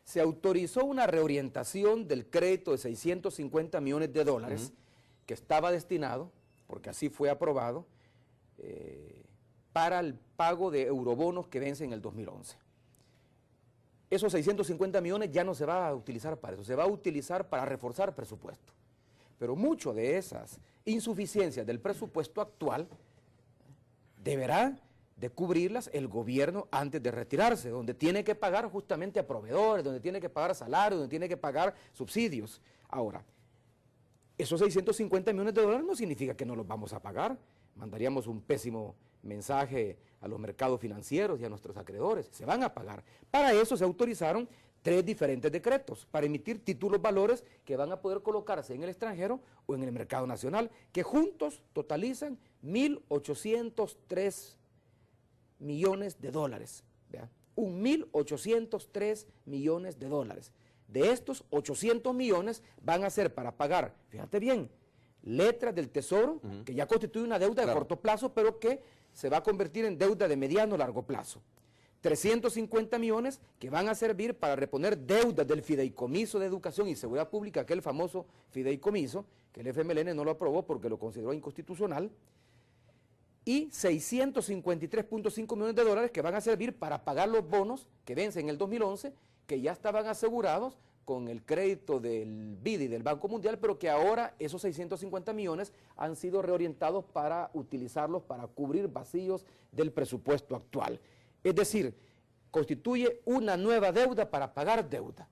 Se autorizó una reorientación del crédito de 650 millones de dólares que estaba destinado, porque así fue aprobado, para el pago de eurobonos que vencen en el 2011. Esos 650 millones ya no se va a utilizar para eso, se va a utilizar para reforzar presupuesto. Pero mucho de esas insuficiencias del presupuesto actual deberá de cubrirlas el gobierno antes de retirarse, donde tiene que pagar justamente a proveedores, donde tiene que pagar salarios, donde tiene que pagar subsidios. Ahora, esos 650 millones de dólares no significa que no los vamos a pagar. Mandaríamos un pésimo mensaje a los mercados financieros y a nuestros acreedores. Se van a pagar. Para eso se autorizaron 3 diferentes decretos para emitir títulos valores que van a poder colocarse en el extranjero o en el mercado nacional, que juntos totalizan 1.803 millones de dólares. ¿Vea? 1.803 millones de dólares. De estos, 800 millones van a ser para pagar, fíjate bien, letras del Tesoro, que ya constituye una deuda de corto plazo, pero que se va a convertir en deuda de mediano o largo plazo. 350 millones que van a servir para reponer deudas del Fideicomiso de Educación y Seguridad Pública, aquel famoso fideicomiso, que el FMLN no lo aprobó porque lo consideró inconstitucional, y 653.5 millones de dólares que van a servir para pagar los bonos que vencen en el 2011, que ya estaban asegurados con el crédito del BID y del Banco Mundial, pero que ahora esos 650 millones han sido reorientados para utilizarlos para cubrir vacíos del presupuesto actual. Es decir, constituye una nueva deuda para pagar deuda.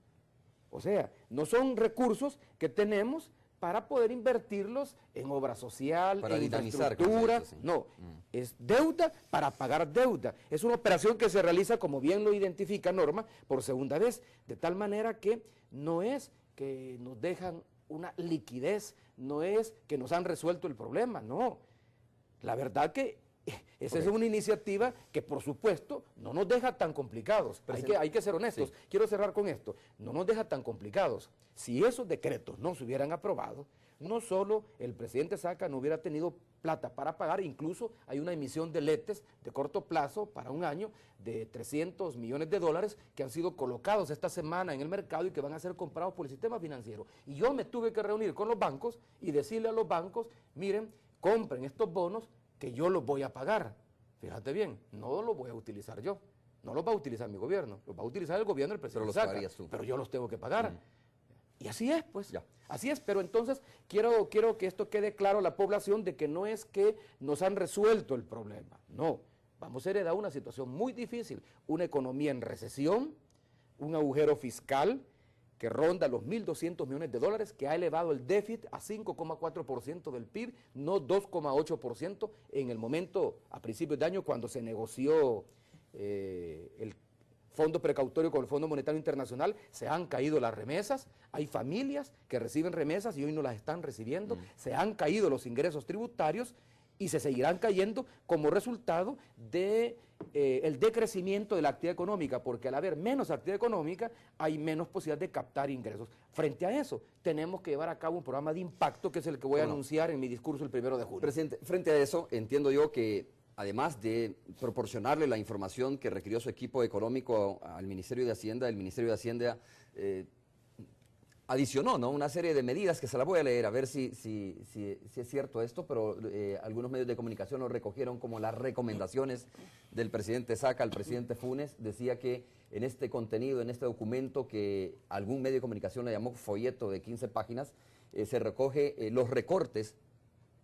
O sea, no son recursos que tenemos para poder invertirlos en obra social, para en infraestructura, no, es deuda para pagar deuda. Es una operación que se realiza, como bien lo identifica Norma, por segunda vez, de tal manera que no es que nos dejan una liquidez, no es que nos han resuelto el problema, no. La verdad que esa es una iniciativa que, por supuesto, no nos deja tan complicados. Hay que ser honestos. Sí. Quiero cerrar con esto. No nos deja tan complicados. Si esos decretos no se hubieran aprobado, no solo el presidente Saca no hubiera tenido plata para pagar, incluso hay una emisión de letes de corto plazo para un año de 300 millones de dólares que han sido colocados esta semana en el mercado y que van a ser comprados por el sistema financiero. Y yo me tuve que reunir con los bancos y decirle a los bancos, miren, compren estos bonos que yo los voy a pagar. Fíjate bien, no los voy a utilizar yo, no los va a utilizar mi gobierno, los va a utilizar el gobierno del presidente Saca, pero yo los tengo que pagar. Y así es, pues, así es, pero entonces quiero que esto quede claro a la población de que no es que nos han resuelto el problema, no, vamos a heredar una situación muy difícil, una economía en recesión, un agujero fiscal que ronda los 1.200 millones de dólares, que ha elevado el déficit a 5,4% del PIB, no 2,8% en el momento, a principios de año, cuando se negoció el fondo precautorio con el Fondo Monetario Internacional, se han caído las remesas, hay familias que reciben remesas y hoy no las están recibiendo, se han caído los ingresos tributarios y se seguirán cayendo como resultado de el decrecimiento de la actividad económica, porque al haber menos actividad económica hay menos posibilidad de captar ingresos. Frente a eso, tenemos que llevar a cabo un programa de impacto que es el que voy a anunciar en mi discurso el 1 de junio. Presidente, frente a eso, entiendo yo que además de proporcionarle la información que requirió su equipo económico al Ministerio de Hacienda, el Ministerio de Hacienda adicionó, ¿no?, una serie de medidas que se las voy a leer a ver si es cierto esto, pero algunos medios de comunicación lo recogieron como las recomendaciones del presidente Saca al presidente Funes. Decía que en este contenido, en este documento que algún medio de comunicación le llamó folleto de 15 páginas, se recoge los recortes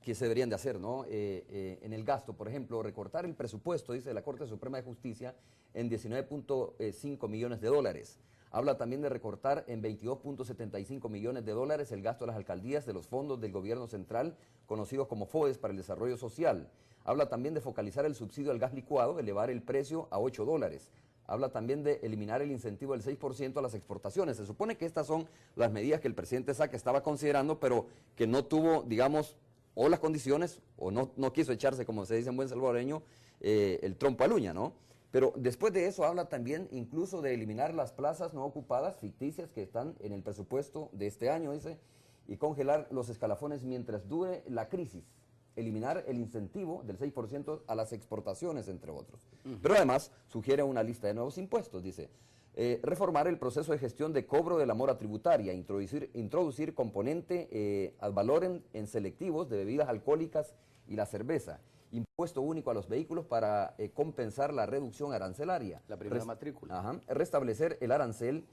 que se deberían de hacer, ¿no? En el gasto, por ejemplo, recortar el presupuesto, dice la Corte Suprema de Justicia, en 19.5 millones de dólares. Habla también de recortar en 22.75 millones de dólares el gasto de las alcaldías de los fondos del gobierno central, conocidos como FODES para el desarrollo social. Habla también de focalizar el subsidio al gas licuado, elevar el precio a $8. Habla también de eliminar el incentivo del 6% a las exportaciones. Se supone que estas son las medidas que el presidente Saca estaba considerando, pero que no tuvo, digamos, o las condiciones, o no quiso echarse, como se dice en buen salvadoreño, el trompo a la uña, ¿no? Pero después de eso habla también incluso de eliminar las plazas no ocupadas ficticias que están en el presupuesto de este año, dice, y congelar los escalafones mientras dure la crisis. Eliminar el incentivo del 6% a las exportaciones, entre otros. Pero además sugiere una lista de nuevos impuestos, dice. reformar el proceso de gestión de cobro de la mora tributaria, introducir componente ad valorem en selectivos de bebidas alcohólicas y la cerveza, impuesto único a los vehículos para compensar la reducción arancelaria. La primera matrícula. Ajá, restablecer el arancel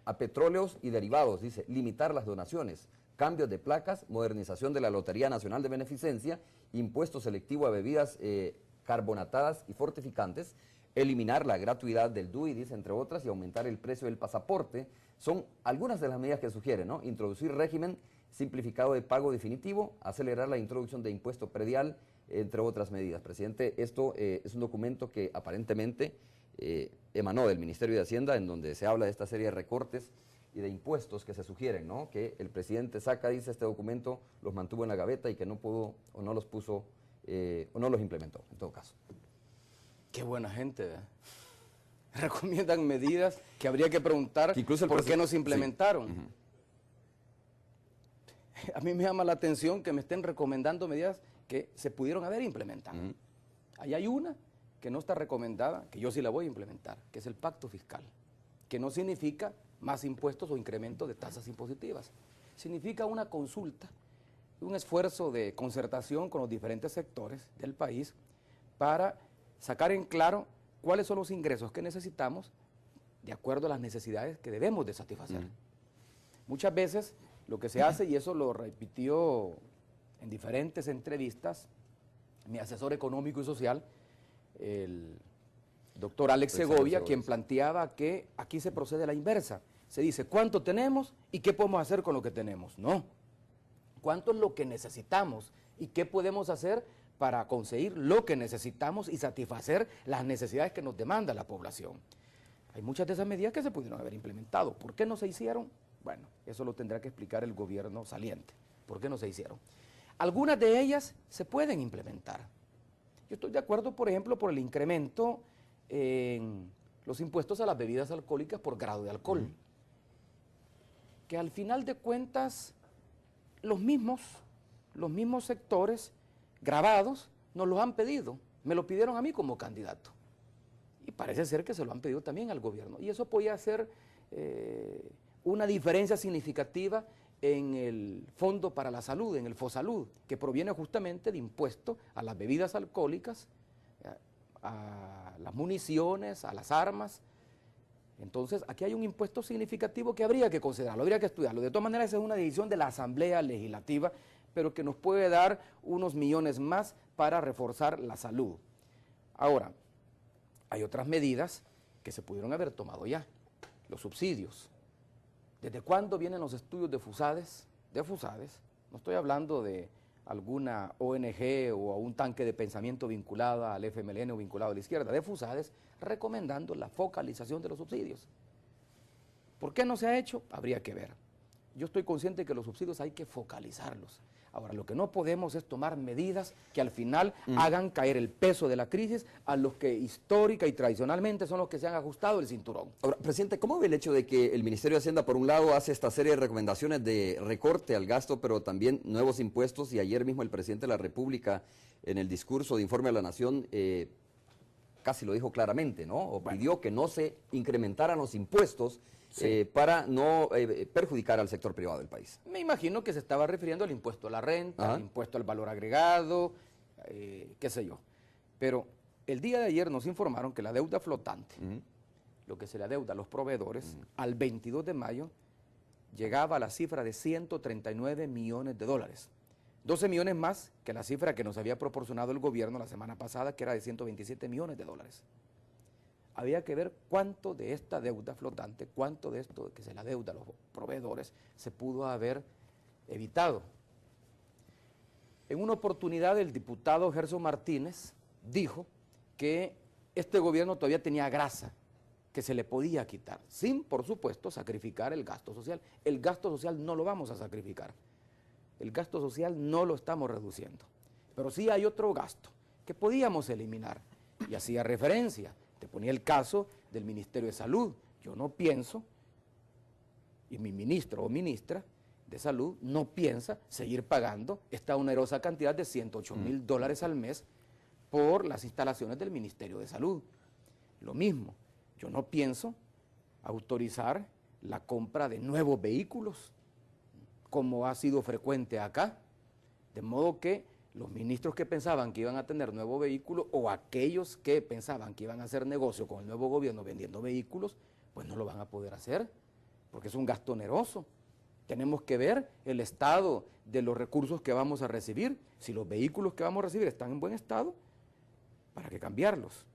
a petróleos y derivados, dice, limitar las donaciones, cambios de placas, modernización de la Lotería Nacional de Beneficencia, impuesto selectivo a bebidas carbonatadas y fortificantes, eliminar la gratuidad del DUI, dice, entre otras, y aumentar el precio del pasaporte. Son algunas de las medidas que sugieren, ¿no? Introducir régimen simplificado de pago definitivo, acelerar la introducción de impuesto predial, entre otras medidas. Presidente, esto es un documento que aparentemente emanó del Ministerio de Hacienda, en donde se habla de esta serie de recortes y de impuestos que se sugieren, ¿no? Que el presidente Saca, dice, este documento los mantuvo en la gaveta y que no pudo o no los puso o no los implementó, en todo caso. Qué buena gente, ¿verdad? Recomiendan medidas que habría que preguntar que incluso por qué no se implementaron. Sí. A mí me llama la atención que me estén recomendando medidas que se pudieron haber implementado. Ahí hay una que no está recomendada, que yo sí la voy a implementar, que es el pacto fiscal, que no significa más impuestos o incremento de tasas impositivas. Significa una consulta, un esfuerzo de concertación con los diferentes sectores del país para sacar en claro cuáles son los ingresos que necesitamos de acuerdo a las necesidades que debemos de satisfacer. Muchas veces lo que se hace, y eso lo repitió en diferentes entrevistas mi asesor económico y social, el doctor Alex Segovia, quien planteaba que aquí se procede a la inversa. Se dice, ¿cuánto tenemos y qué podemos hacer con lo que tenemos? No. ¿Cuánto es lo que necesitamos y qué podemos hacer para conseguir lo que necesitamos y satisfacer las necesidades que nos demanda la población? Hay muchas de esas medidas que se pudieron haber implementado. ¿Por qué no se hicieron? Bueno, eso lo tendrá que explicar el gobierno saliente. ¿Por qué no se hicieron? Algunas de ellas se pueden implementar. Yo estoy de acuerdo, por ejemplo, por el incremento en los impuestos a las bebidas alcohólicas por grado de alcohol. Que al final de cuentas, los mismos sectores gravados nos los han pedido. Me lo pidieron a mí como candidato. Y parece ser que se lo han pedido también al gobierno. Y eso podía ser una diferencia significativa en el Fondo para la Salud, en el FOSALUD, que proviene justamente de impuestos a las bebidas alcohólicas, a las municiones, a las armas. Entonces, aquí hay un impuesto significativo que habría que considerarlo, habría que estudiarlo. De todas maneras, esa es una decisión de la Asamblea Legislativa, pero que nos puede dar unos millones más para reforzar la salud. Ahora, hay otras medidas que se pudieron haber tomado ya. Los subsidios. ¿Desde cuándo vienen los estudios de FUSADES? No estoy hablando de alguna ONG o a un tanque de pensamiento vinculado al FMLN o vinculado a la izquierda, de FUSADES, recomendando la focalización de los subsidios. ¿Por qué no se ha hecho? Habría que ver. Yo estoy consciente que los subsidios hay que focalizarlos. Ahora, lo que no podemos es tomar medidas que al final hagan caer el peso de la crisis a los que histórica y tradicionalmente son los que se han ajustado el cinturón. Ahora, presidente, ¿cómo ve el hecho de que el Ministerio de Hacienda, por un lado, hace esta serie de recomendaciones de recorte al gasto, pero también nuevos impuestos, y ayer mismo el presidente de la República, en el discurso de Informe a la Nación, casi lo dijo claramente, ¿no? O pidió que no se incrementaran los impuestos para no perjudicar al sector privado del país? Me imagino que se estaba refiriendo al impuesto a la renta, al impuesto al valor agregado, qué sé yo. Pero el día de ayer nos informaron que la deuda flotante, lo que se le adeuda a los proveedores, al 22 de mayo llegaba a la cifra de 139 millones de dólares. 12 millones más que la cifra que nos había proporcionado el gobierno la semana pasada, que era de 127 millones de dólares. Había que ver cuánto de esta deuda flotante, cuánto de esto que se le adeuda a los proveedores se pudo haber evitado. En una oportunidad el diputado Gerson Martínez dijo que este gobierno todavía tenía grasa que se le podía quitar, sin, por supuesto, sacrificar el gasto social. El gasto social no lo vamos a sacrificar. El gasto social no lo estamos reduciendo. Pero sí hay otro gasto que podíamos eliminar. Y hacía referencia, te ponía el caso del Ministerio de Salud. Yo no pienso, y mi ministro o ministra de Salud no piensa seguir pagando esta onerosa cantidad de $108,000 al mes por las instalaciones del Ministerio de Salud. Lo mismo, yo no pienso autorizar la compra de nuevos vehículos, como ha sido frecuente acá. De modo que los ministros que pensaban que iban a tener nuevo vehículo o aquellos que pensaban que iban a hacer negocio con el nuevo gobierno vendiendo vehículos, pues no lo van a poder hacer, porque es un gasto oneroso. Tenemos que ver el estado de los recursos que vamos a recibir. Si los vehículos que vamos a recibir están en buen estado, ¿para qué cambiarlos?